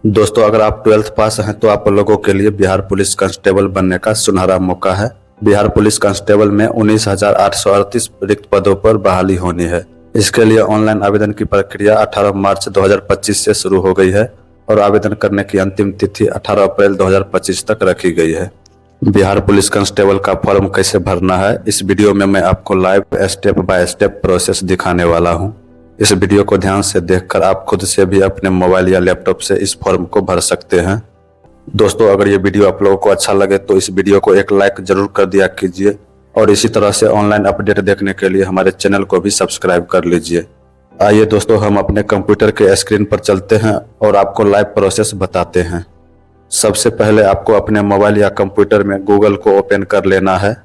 दोस्तों, अगर आप 12th पास हैं तो आप लोगों के लिए बिहार पुलिस कांस्टेबल बनने का सुनहरा मौका है। बिहार पुलिस कांस्टेबल में 19,838 रिक्त पदों पर बहाली होनी है। इसके लिए ऑनलाइन आवेदन की प्रक्रिया 18 मार्च 2025 से शुरू हो गई है और आवेदन करने की अंतिम तिथि 18 अप्रैल 2025 तक रखी गई है। बिहार पुलिस कांस्टेबल का फॉर्म कैसे भरना है, इस वीडियो में मैं आपको live step by step process दिखाने वाला हूं। इस वीडियो को ध्यान से देखकर आप खुद से भी अपने मोबाइल या लैपटॉप से इस फॉर्म को भर सकते हैं। दोस्तों, अगर ये वीडियो आप लोगों को अच्छा लगे तो इस वीडियो को एक लाइक जरूर कर दिया कीजिए और इसी तरह से ऑनलाइन अपडेट देखने के लिए हमारे चैनल को भी सब्सक्राइब कर लीजिए। आइए दोस्तों, हम अपने कंप्यूटर के स्क्रीन पर चलते हैं और आपको लाइव प्रोसेस बताते हैं। सबसे पहले आपको अपने मोबाइल या कंप्यूटर में गूगल को ओपन कर लेना है।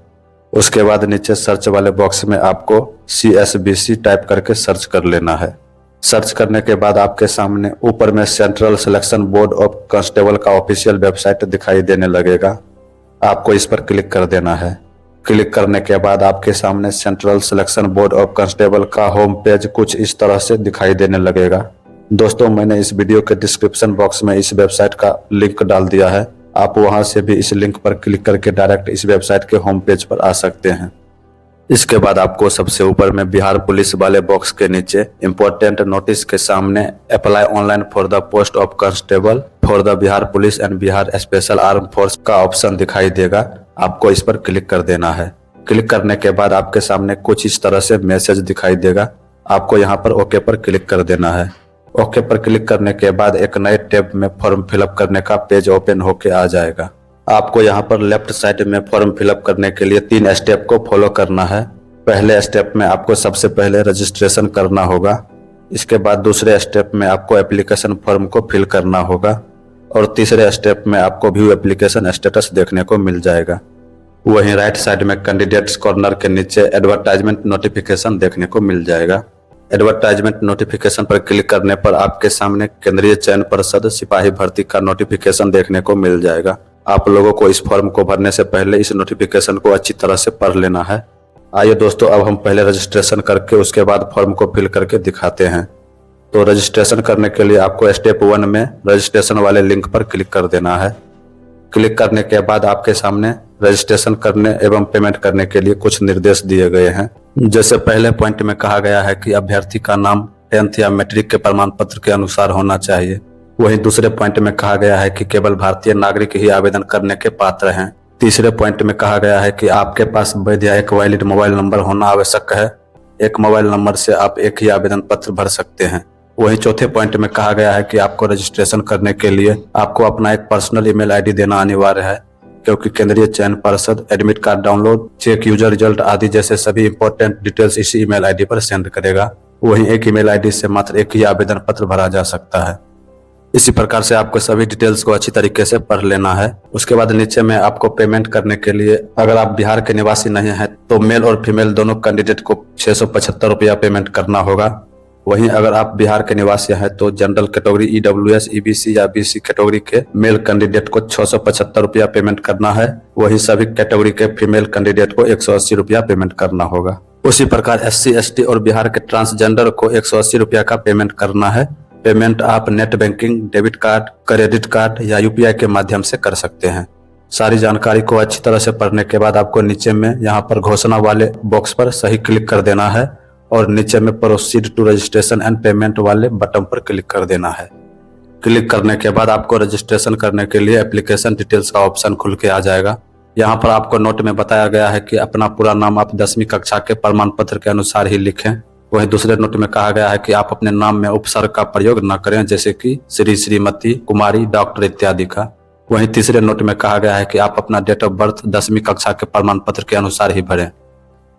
उसके बाद नीचे सर्च वाले बॉक्स में आपको CSBC टाइप करके सर्च कर लेना है। सर्च करने के बाद आपके सामने ऊपर में central selection board of constable का ऑफिशियल वेबसाइट दिखाई देने लगेगा। आपको इस पर क्लिक कर देना है। क्लिक करने के बाद आपके सामने central selection board of constable का होम पेज कुछ इस तरह से दिखाई देने लगेगा। दोस्तों, मैंने इस वीडियो के डिस्क्रिप्शन बॉक्स में इस वेबसाइट का लिंक डाल दिया है। आप वहां से भी इस लिंक पर क्लिक करके डायरेक्ट इस वेबसाइट के होम पेज पर आ सकते हैं। इसके बाद आपको सबसे ऊपर में बिहार पुलिस वाले बॉक्स के नीचे इम्पोर्टेंट नोटिस के सामने apply online for the post of constable for the Bihar police and Bihar special arm force का ऑप्शन दिखाई देगा। आपको इस पर क्लिक कर देना है। क्लिक करने के बाद आपके सामने कुछ इस तरह से मैसेज दिखाई देगा। आपको यहाँ पर ओके पर क्लिक कर देना है। ओके पर क्लिक करने के बाद एक नए टैब में फॉर्म फिलअप करने का पेज ओपन होके आ जाएगा। आपको यहाँ पर लेफ्ट साइड में फॉर्म फिलअप करने के लिए 3 स्टेप को फॉलो करना है। पहले स्टेप में आपको सबसे पहले रजिस्ट्रेशन करना होगा। इसके बाद दूसरे स्टेप में आपको एप्लीकेशन फॉर्म को फिल करना होगा और तीसरे स्टेप में आपको व्यू एप्लीकेशन स्टेटस देखने को मिल जाएगा। वहीं राइट साइड में कैंडिडेट्स कॉर्नर के नीचे एडवर्टाइजमेंट नोटिफिकेशन देखने को मिल जाएगा। एडवर्टाइजमेंट नोटिफिकेशन पर क्लिक करने पर आपके सामने केंद्रीय चयन परिषद सिपाही भर्ती का नोटिफिकेशन देखने को मिल जाएगा। आप लोगों को इस फॉर्म को भरने से पहले इस नोटिफिकेशन को अच्छी तरह से पढ़ लेना है। आइए दोस्तों, अब हम पहले रजिस्ट्रेशन करके उसके बाद फॉर्म को फिल करके दिखाते हैं। तो रजिस्ट्रेशन करने के लिए आपको स्टेप 1 में रजिस्ट्रेशन वाले लिंक पर क्लिक कर देना है। क्लिक करने के बाद आपके सामने रजिस्ट्रेशन करने एवं पेमेंट करने के लिए कुछ निर्देश दिए गए हैं। जैसे पहले पॉइंट में कहा गया है कि अभ्यर्थी का नाम 10th या मैट्रिक के प्रमाण पत्र के अनुसार होना चाहिए। वहीं दूसरे पॉइंट में कहा गया है कि केवल भारतीय नागरिक ही आवेदन करने के पात्र हैं। तीसरे पॉइंट में कहा गया है कि आपके पास वैध या एक वैलिड मोबाइल नंबर होना आवश्यक है। एक मोबाइल नंबर से आप एक ही आवेदन पत्र भर सकते हैं। वहीं चौथे पॉइंट में कहा गया है कि आपको रजिस्ट्रेशन करने के लिए आपको अपना एक पर्सनल ईमेल आईडी देना अनिवार्य है, क्योंकि केंद्रीय चयन परिषद admit card download, check user result आदि जैसे सभी इंपॉर्टेंट डिटेल्स इसी ईमेल आईडी पर सेंड करेगा। वहीं एक ईमेल आईडी से मात्र एक ही आवेदन पत्र भरा जा सकता है। इसी प्रकार से आपको सभी डिटेल्स को अच्छी तरीके से पढ़ लेना है। उसके बाद नीचे में आपको पेमेंट करने के लिए, अगर आप बिहार के निवासी नहीं हैं तो मेल और फीमेल दोनों कैंडिडेट को 675 रुपया पेमेंट करना होगा। वहीं अगर आप बिहार के निवासी हैं तो जनरल कैटेगरी EWS, EBC या BC कैटेगरी के मेल कैंडिडेट को 675 रुपया पेमेंट करना है। वहीं सभी कैटेगरी के फीमेल कैंडिडेट को 180 रुपया पेमेंट करना होगा। उसी प्रकार SC, ST और बिहार के ट्रांसजेंडर को 180 रुपया का पेमेंट करना है। पेमेंट आप net banking, debit card, credit card या UPI के माध्यम से कर सकते हैं। सारी जानकारी को अच्छी तरह से पढ़ने के बाद आपको नीचे में यहाँ पर घोषणा वाले बॉक्स पर सही क्लिक कर देना है और नीचे में proceed to registration and payment वाले बटन पर क्लिक कर देना है। क्लिक करने के बाद आपको रजिस्ट्रेशन करने के लिए एप्लीकेशन डिटेल्स का ऑप्शन खुल के आ जाएगा। यहाँ पर आपको नोट में बताया गया है कि अपना पूरा नाम आप 10वीं कक्षा के प्रमाण पत्र के अनुसार ही लिखें। वहीं दूसरे नोट में कहा गया है कि आप अपने नाम में उपसर्ग का प्रयोग न करें, जैसे कि श्री, श्रीमती, कुमारी, डॉक्टर इत्यादि का। वहीं तीसरे नोट में कहा गया है कि आप अपना डेट ऑफ बर्थ 10वीं कक्षा के प्रमाण पत्र के अनुसार ही भरें।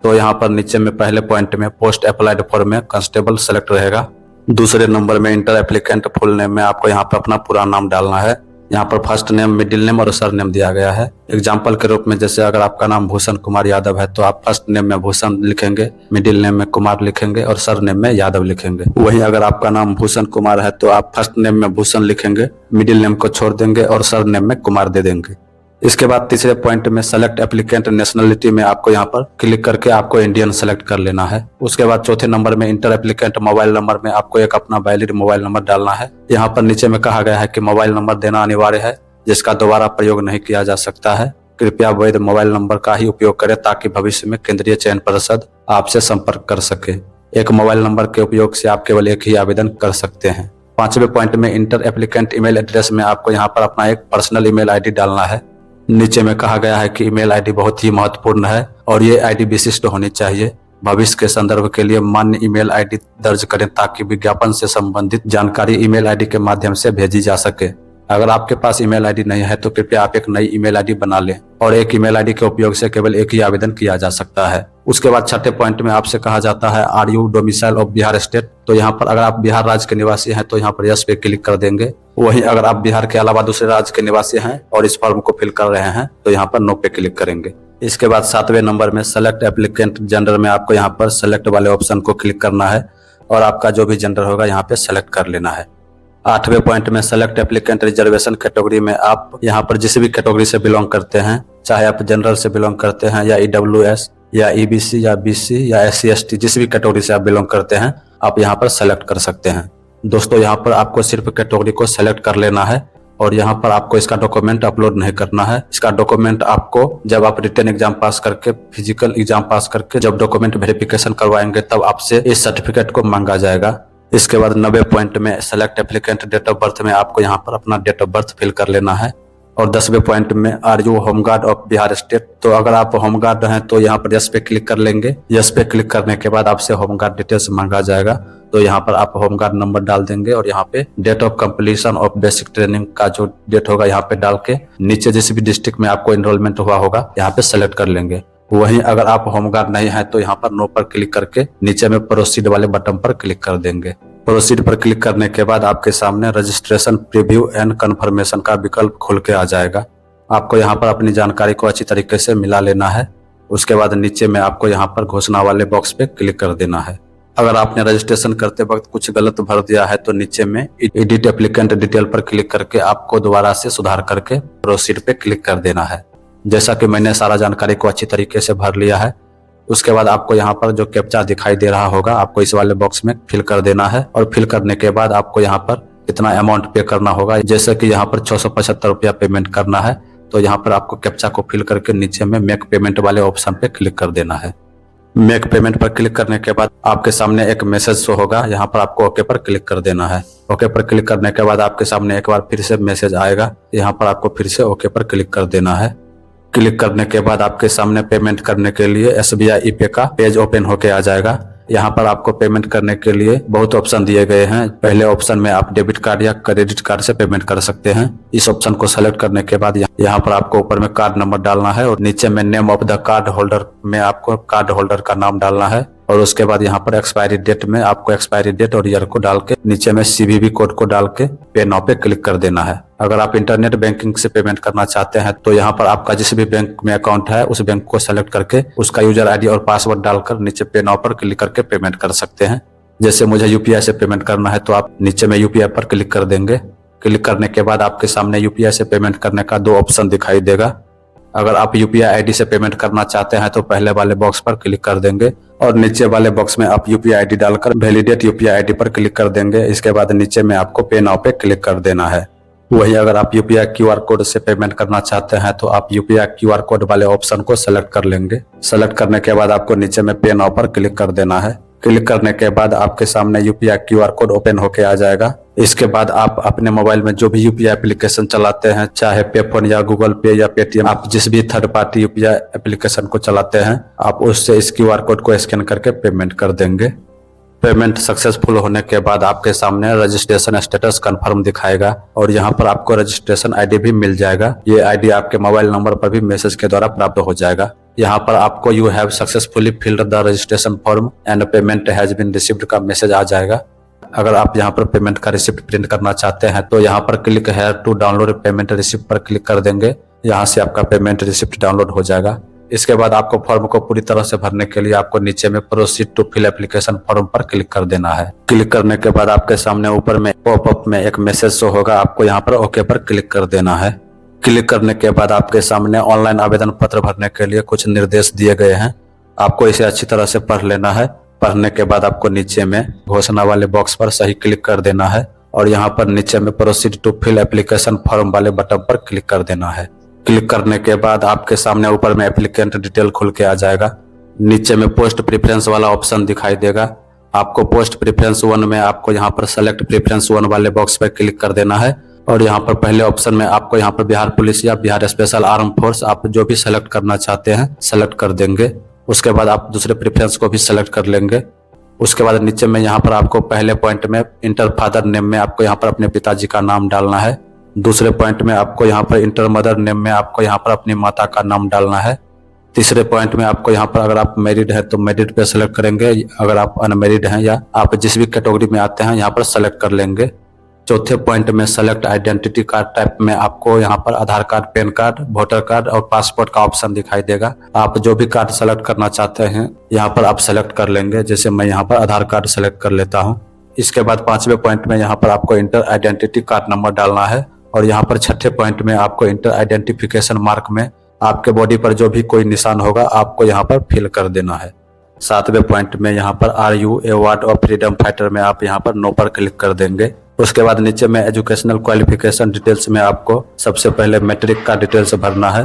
तो यहाँ पर नीचे में पहले पॉइंट में पोस्ट अप्लाइड फॉर में कांस्टेबल सेलेक्ट रहेगा। दूसरे नंबर में इंटर एप्लीकेंट फुल नेम में आपको यहाँ पर अपना पूरा नाम डालना है। यहाँ पर फर्स्ट नेम, मिडिल नेम और सर नेम दिया गया है। एग्जाम्पल के रूप में जैसे अगर आपका नाम भूषण कुमार यादव है तो आप फर्स्ट नेम में भूषण लिखेंगे, मिडिल नेम में कुमार लिखेंगे और सर नेम में यादव लिखेंगे। वहीं अगर आपका नाम भूषण कुमार है तो आप फर्स्ट नेम में भूषण लिखेंगे, मिडिल नेम को छोड़ देंगे और सर नेम में कुमार दे देंगे। इसके बाद तीसरे पॉइंट में सेलेक्ट एप्लीकेंट नेशनलिटी में आपको यहाँ पर क्लिक करके आपको इंडियन सेलेक्ट कर लेना है। उसके बाद चौथे नंबर में इंटर एप्लीकेंट मोबाइल नंबर में आपको एक अपना वैलिड मोबाइल नंबर डालना है। यहाँ पर नीचे में कहा गया है कि मोबाइल नंबर देना अनिवार्य है जिसका दोबारा प्रयोग नहीं किया जा सकता है। कृपया वैध मोबाइल नंबर का ही उपयोग करें ताकि भविष्य में केंद्रीय चयन परिषद आपसे संपर्क कर सके। एक मोबाइल नंबर के उपयोग से आप केवल एक ही आवेदन कर सकते हैं। पांचवें पॉइंट में इंटर एप्लीकेंट ईमेल एड्रेस में आपको यहाँ पर अपना एक पर्सनल ईमेल आईडी डालना है। नीचे में कहा गया है कि ईमेल आईडी बहुत ही महत्वपूर्ण है और ये आईडी विशिष्ट होनी चाहिए। भविष्य के संदर्भ के लिए मान्य ईमेल आईडी दर्ज करें ताकि विज्ञापन से संबंधित जानकारी ईमेल आईडी के माध्यम से भेजी जा सके। अगर आपके पास ईमेल आईडी नहीं है तो कृपया आप एक नई ईमेल आईडी बना लें और एक ईमेल आईडी के उपयोग से केवल एक ही आवेदन किया जा सकता है। उसके बाद छठे पॉइंट में आपसे कहा जाता है are you domicile of Bihar state. तो यहाँ पर अगर आप बिहार राज्य के निवासी हैं तो यहाँ पर यस पे क्लिक कर देंगे। वहीं अगर आप बिहार के अलावा दूसरे राज्य के निवासी हैं और इस फॉर्म को फिल कर रहे हैं तो यहाँ पर नो पे क्लिक करेंगे। इसके बाद सातवें नंबर में सेलेक्ट एप्लीकेंट जेंडर में आपको यहाँ पर सेलेक्ट वाले ऑप्शन को क्लिक करना है और आपका जो भी जेंडर होगा यहाँ पे सेलेक्ट कर लेना है। आठवें पॉइंट में सेलेक्ट एप्लीकेंट रिजर्वेशन कैटेगरी में आप यहाँ पर जिस भी कैटेगरी से बिलोंग करते हैं, चाहे आप जनरल से बिलोंग करते हैं या ईडब्ल्यूएस या ईबीसी या बीसी या एससी एसटी, जिस भी कैटेगरी से आप बिलोंग करते हैं आप यहाँ पर सेलेक्ट कर सकते हैं। दोस्तों यहाँ पर आपको सिर्फ कैटेगरी को सेलेक्ट कर लेना है और यहाँ पर आपको इसका डॉक्यूमेंट अपलोड नहीं करना है। इसका डॉक्यूमेंट आपको जब आप रिटन एग्जाम पास करके, फिजिकल एग्जाम पास करके जब डॉक्यूमेंट वेरिफिकेशन करवाएंगे तब आपसे इस सर्टिफिकेट को मांगा जाएगा। इसके बाद 90 पॉइंट में select applicant date of birth में आपको यहाँ पर अपना डेट ऑफ बर्थ फिल कर लेना है। और 10वें पॉइंट में are you home guard of Bihar state. तो अगर आप होमगार्ड हैं तो यहाँ पर यस पे क्लिक कर लेंगे। यस पे क्लिक करने के बाद आपसे होमगार्ड डिटेल्स मांगा जाएगा तो यहाँ पर आप होमगार्ड नंबर डाल देंगे और यहाँ पे date of completion of basic training का जो डेट होगा यहाँ पे डाल के नीचे जिस भी डिस्ट्रिक्ट में आपको एनरोलमेंट हुआ होगा यहाँ पे सेलेक्ट कर लेंगे। वहीं अगर आप होमगार्ड नहीं है तो यहाँ पर नो पर क्लिक करके नीचे में प्रोसीड वाले बटन पर क्लिक कर देंगे। प्रोसीड पर क्लिक करने के बाद आपके सामने रजिस्ट्रेशन प्रीव्यू एंड कंफर्मेशन का विकल्प खुल के आ जाएगा। आपको यहाँ पर अपनी जानकारी को अच्छी तरीके से मिला लेना है। उसके बाद नीचे में आपको यहाँ पर घोषणा वाले बॉक्स पे क्लिक कर देना है। अगर आपने रजिस्ट्रेशन करते वक्त कुछ गलत भर दिया है तो नीचे में एडिट एप्लीकेंट डिटेल पर क्लिक करके आपको दोबारा से सुधार करके प्रोसीड पे क्लिक कर देना है। जैसा कि मैंने सारा जानकारी को अच्छी तरीके से भर लिया है। उसके बाद आपको यहाँ पर जो कैप्चा दिखाई दे रहा होगा आपको इस वाले बॉक्स में फिल कर देना है और फिल करने के बाद आपको यहाँ पर कितना अमाउंट पे करना होगा, जैसे कि यहाँ पर 675 रुपया पेमेंट करना है। तो यहाँ पर आपको कैप्चा को फिल करके नीचे में मेक पेमेंट वाले ऑप्शन पे क्लिक कर देना है। मेक पेमेंट पर क्लिक करने के बाद आपके सामने एक मैसेज शो होगा, यहाँ पर आपको ओके पर क्लिक कर देना है। ओके पर क्लिक करने के बाद आपके सामने एक बार फिर से मैसेज आएगा, यहाँ पर आपको फिर से ओके पर क्लिक कर देना है। क्लिक करने के बाद आपके सामने पेमेंट करने के लिए SBI ई-पे का पेज ओपन होके आ जाएगा। यहाँ पर आपको पेमेंट करने के लिए बहुत ऑप्शन दिए गए हैं। पहले ऑप्शन में आप डेबिट कार्ड या क्रेडिट कार्ड से पेमेंट कर सकते हैं। इस ऑप्शन को सेलेक्ट करने के बाद यहाँ पर आपको ऊपर में कार्ड नंबर डालना है और नीचे में name of the card holder में आपको कार्ड होल्डर का नाम डालना है और उसके बाद यहाँ पर एक्सपायरी डेट में आपको एक्सपायरी डेट और ईयर को डाल के नीचे में CVV कोड को डाल के पे नाउ पे क्लिक कर देना है। अगर आप इंटरनेट बैंकिंग से पेमेंट करना चाहते हैं तो यहाँ पर आपका जिस भी बैंक में अकाउंट है उस बैंक को सेलेक्ट करके उसका यूजर ID और पासवर्ड डालकर नीचे पे नाउ पर क्लिक करके पेमेंट कर सकते हैं। जैसे मुझे UPI से पेमेंट करना है तो आप नीचे में UPI पर क्लिक कर देंगे। क्लिक करने के बाद आपके सामने UPI से पेमेंट करने का 2 ऑप्शन दिखाई देगा। अगर आप UPI ID से पेमेंट करना चाहते हैं तो पहले वाले बॉक्स पर क्लिक कर देंगे और नीचे वाले बॉक्स में आप UPI ID डालकर वैलिडेट UPI ID पर क्लिक कर देंगे। इसके बाद नीचे में आपको पे नाउ पे क्लिक कर देना है। वही अगर आप UPI QR कोड से पेमेंट करना चाहते हैं तो आप UPI QR कोड वाले ऑप्शन को सेलेक्ट कर लेंगे। सेलेक्ट करने के बाद आपको नीचे में पे नाउ पर क्लिक कर देना है। क्लिक करने के बाद आपके सामने UPI QR कोड ओपन होके आ जाएगा। इसके बाद आप अपने मोबाइल में जो भी UPI एप्लीकेशन चलाते हैं, चाहे पेफोन या गूगल पे या पेटीएम, आप जिस भी थर्ड पार्टी UPI एप्लीकेशन को चलाते हैं आप उससे इस QR कोड को स्कैन करके पेमेंट कर देंगे। पेमेंट सक्सेसफुल होने के बाद आपके सामने रजिस्ट्रेशन स्टेटस कंफर्म दिखाएगा और यहाँ पर आपको रजिस्ट्रेशन ID भी मिल जाएगा। ये ID आपके मोबाइल नंबर पर भी मैसेज के द्वारा प्राप्त हो जाएगा। यहाँ पर आपको you have successfully filled the registration form and payment has been received का मैसेज आ जाएगा। अगर आप यहाँ पर पेमेंट का रिसिप्ट प्रिंट करना चाहते हैं तो यहाँ पर क्लिक है टू डाउनलोड पेमेंट रिसिप्ट पर क्लिक कर देंगे। यहाँ से आपका पेमेंट रिसिप्ट डाउनलोड हो जाएगा। इसके बाद आपको फॉर्म को पूरी तरह से भरने के लिए आपको नीचे में proceed to fill application form पर क्लिक कर देना है। क्लिक करने के बाद आपके सामने ऊपर में पॉपअप में एक मैसेज शो होगा, आपको यहाँ पर ओके पर क्लिक कर देना है। क्लिक करने के बाद आपके सामने ऑनलाइन आवेदन पत्र भरने के लिए कुछ निर्देश दिए गए हैं। आपको इसे अच्छी तरह से पढ़ लेना है। पढ़ने के बाद आपको नीचे में घोषणा वाले बॉक्स पर सही क्लिक कर देना है और यहाँ पर नीचे में proceed to fill application form वाले बटन पर क्लिक कर देना है। क्लिक करने के बाद आपके सामने ऊपर में एप्लीकेंट डिटेल खुल के आ जाएगा। नीचे में पोस्ट प्रेफरेंस वाला ऑप्शन दिखाई देगा। आपको पोस्ट प्रेफरेंस 1 में आपको यहाँ पर सेलेक्ट प्रेफरेंस 1 वाले बॉक्स पर क्लिक कर देना है और यहाँ पर पहले ऑप्शन में आपको यहाँ पर बिहार पुलिस या बिहार स्पेशल आर्म फोर्स आप जो भी सेलेक्ट करना चाहते हैं सेलेक्ट कर देंगे। उसके बाद आप दूसरे प्रेफरेंस को भी सेलेक्ट कर लेंगे। उसके बाद नीचे में यहाँ पर आपको पहले पॉइंट में इंटर फादर नेम में आपको यहाँ पर अपने पिताजी का नाम डालना है। दूसरे पॉइंट में आपको यहाँ पर इंटर मदर नेम में आपको यहाँ पर अपनी माता का नाम डालना है। तीसरे पॉइंट में आपको यहाँ पर अगर आप मैरिड हैं तो मैरिड पे सेलेक्ट करेंगे, अगर आप अनमैरिड हैं या आप जिस भी कैटेगरी में आते हैं यहाँ पर सेलेक्ट कर लेंगे। चौथे पॉइंट में सेलेक्ट आइडेंटिटी कार्ड टाइप में आपको यहाँ पर Aadhaar card, PAN card, voter card और पासपोर्ट का ऑप्शन दिखाई देगा। आप जो भी कार्ड सेलेक्ट करना चाहते हैं यहाँ पर आप सेलेक्ट कर लेंगे। जैसे मैं यहाँ पर आधार कार्ड सेलेक्ट कर लेता हूँ। इसके बाद 5वें पॉइंट में यहाँ पर आपको इंटर आइडेंटिटी कार्ड नंबर डालना है और यहाँ पर 6ठे पॉइंट में आपको इंटर आइडेंटिफिकेशन मार्क में आपके बॉडी पर जो भी कोई निशान होगा आपको यहाँ पर फिल कर देना है। 7वें पॉइंट में यहाँ पर are you a ward of freedom fighter में आप यहाँ पर नो पर क्लिक कर देंगे। उसके बाद नीचे में एजुकेशनल क्वालिफिकेशन डिटेल्स में आपको सबसे पहले मैट्रिक का डिटेल्स भरना है।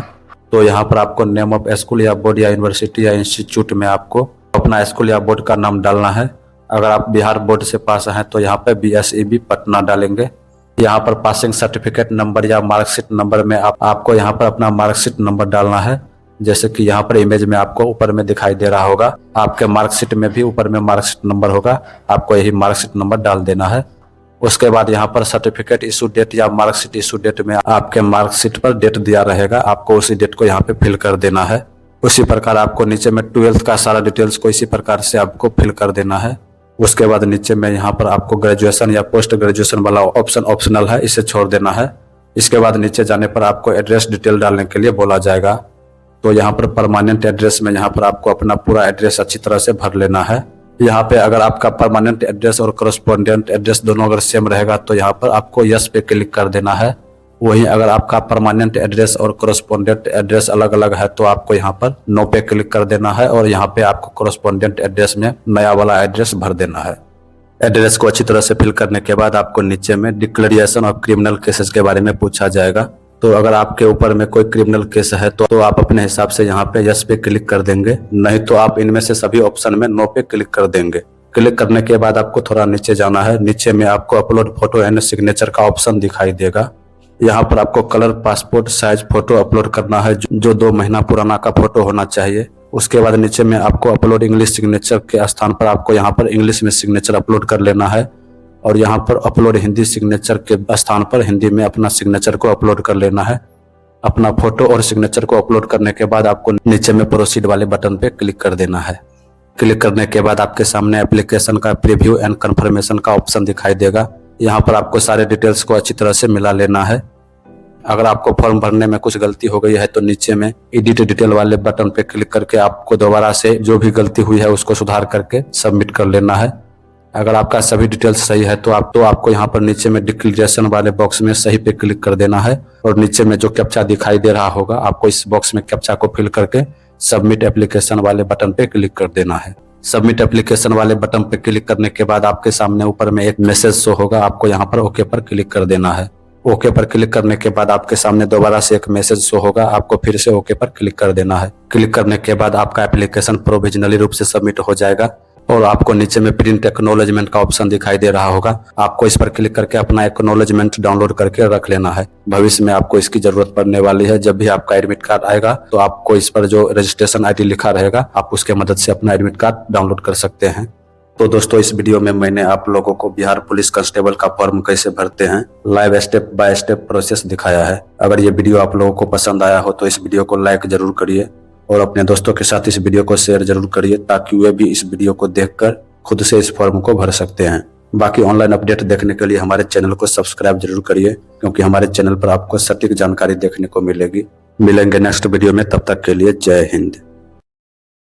तो यहाँ पर आपको नेम ऑफ स्कूल या बोर्ड या यूनिवर्सिटी या इंस्टीट्यूट में आपको अपना स्कूल या बोर्ड का नाम डालना है। अगर आप बिहार बोर्ड से पास हैं तो यहाँ पर BSEB पटना डालेंगे। यहाँ पर पासिंग सर्टिफिकेट नंबर या मार्कशीट नंबर में आपको यहाँ पर अपना मार्कशीट नंबर डालना है। जैसे कि यहाँ पर इमेज में आपको ऊपर में दिखाई दे रहा होगा, आपके मार्कशीट में भी ऊपर में मार्कशीट नंबर होगा, आपको यही मार्कशीट नंबर डाल देना है। उसके बाद यहाँ पर सर्टिफिकेट इशू डेट या मार्कशीट इशू डेट में आपके मार्कशीट पर डेट दिया रहेगा, आपको उसी डेट को यहाँ पे फिल कर देना है। उसी प्रकार आपको नीचे में 12th का सारा डिटेल्स को इसी प्रकार से आपको फिल कर देना है। उसके बाद नीचे में यहाँ पर आपको ग्रेजुएशन या पोस्ट ग्रेजुएशन वाला ऑप्शन ऑप्शनल है, इसे छोड़ देना है। इसके बाद नीचे जाने पर आपको एड्रेस डिटेल डालने के लिए बोला जाएगा। तो यहाँ पर परमानेंट एड्रेस में यहाँ पर आपको अपना पूरा एड्रेस अच्छी तरह से भर लेना है। यहाँ पे अगर आपका परमानेंट एड्रेस और करस्पॉन्डेंट एड्रेस दोनों अगर सेम रहेगा तो यहाँ पर आपको यस पे क्लिक कर देना है। वहीं अगर आपका परमानेंट एड्रेस और करस्पॉन्डेंट एड्रेस अलग अलग है तो आपको यहाँ पर नो पे क्लिक कर देना है और यहाँ पे आपको करस्पॉन्डेंट एड्रेस में नया वाला एड्रेस भर देना है। एड्रेस को अच्छी तरह से फिल करने के बाद आपको नीचे में डिक्लेरेशन ऑफ क्रिमिनल केसेस के बारे में पूछा जाएगा। तो अगर आपके ऊपर में कोई क्रिमिनल केस है तो आप अपने हिसाब से यहाँ पे यस पे क्लिक कर देंगे, नहीं तो आप इनमें से सभी ऑप्शन में नो पे क्लिक कर देंगे। क्लिक करने के बाद आपको थोड़ा नीचे जाना है। नीचे में आपको अपलोड फोटो एंड सिग्नेचर का ऑप्शन दिखाई देगा। यहाँ पर आपको colour passport size photo upload करना है जो 2 महीना पुराना का फोटो होना चाहिए। उसके बाद नीचे में आपको अपलोड इंग्लिश सिग्नेचर के स्थान पर आपको यहाँ पर इंग्लिश में सिग्नेचर अपलोड कर लेना है और यहाँ पर अपलोड हिंदी सिग्नेचर के स्थान पर हिंदी में अपना सिग्नेचर को अपलोड कर लेना है। अपना फोटो और सिग्नेचर को अपलोड करने के बाद आपको नीचे में प्रोसीड वाले बटन पे क्लिक कर देना है। क्लिक करने के बाद आपके सामने एप्लीकेशन का प्रीव्यू एंड कंफर्मेशन का ऑप्शन दिखाई देगा। यहाँ पर आपको सारे डिटेल्स को अच्छी तरह से मिला लेना है। अगर आपको फॉर्म भरने में कुछ गलती हो गई है तो नीचे में एडिट डिटेल वाले बटन पे क्लिक करके आपको दोबारा से जो भी गलती हुई है उसको सुधार करके सबमिट कर लेना है। अगर आपका सभी डिटेल्स सही है तो आपको यहाँ पर नीचे में डिक्लेरेशन वाले बॉक्स में सही पे क्लिक कर देना है और नीचे में जो कैप्चा दिखाई दे रहा होगा आपको इस बॉक्स में कैप्चा को फिल करके सबमिट एप्लीकेशन वाले बटन पे क्लिक कर देना है। सबमिट एप्लीकेशन वाले बटन पे क्लिक करने के बाद आपके सामने ऊपर में एक मैसेज शो होगा, आपको यहाँ पर ओके पर क्लिक कर देना है। ओके पर क्लिक करने के बाद आपके सामने दोबारा से एक मैसेज शो होगा, आपको फिर से ओके पर क्लिक कर देना है। क्लिक करने के बाद आपका एप्लीकेशन प्रोविजनली रूप से सबमिट हो जाएगा और आपको नीचे में प्रिंट एक्नॉलेजमेंट का ऑप्शन दिखाई दे रहा होगा, आपको इस पर क्लिक करके अपना एक्नॉलेजमेंट डाउनलोड करके रख लेना है। भविष्य में आपको इसकी जरूरत पड़ने वाली है। जब भी आपका एडमिट कार्ड आएगा तो आपको इस पर जो रजिस्ट्रेशन ID लिखा रहेगा आप उसके मदद से अपना एडमिट कार्ड डाउनलोड कर सकते हैं। तो दोस्तों इस वीडियो में मैंने आप लोगों को बिहार पुलिस कांस्टेबल का फॉर्म कैसे भरते हैं live step by step process दिखाया है। अगर ये वीडियो आप लोगों को पसंद आया हो तो इस वीडियो को लाइक जरूर करिए और अपने दोस्तों के साथ इस वीडियो को शेयर जरूर करिए ताकि वे भी इस वीडियो को देखकर खुद से इस फॉर्म को भर सकते हैं। बाकी ऑनलाइन अपडेट देखने के लिए हमारे चैनल को सब्सक्राइब जरूर करिए क्योंकि हमारे चैनल पर आपको सटीक जानकारी देखने को मिलेगी। मिलेंगे नेक्स्ट वीडियो में, तब तक के लिए जय हिंद।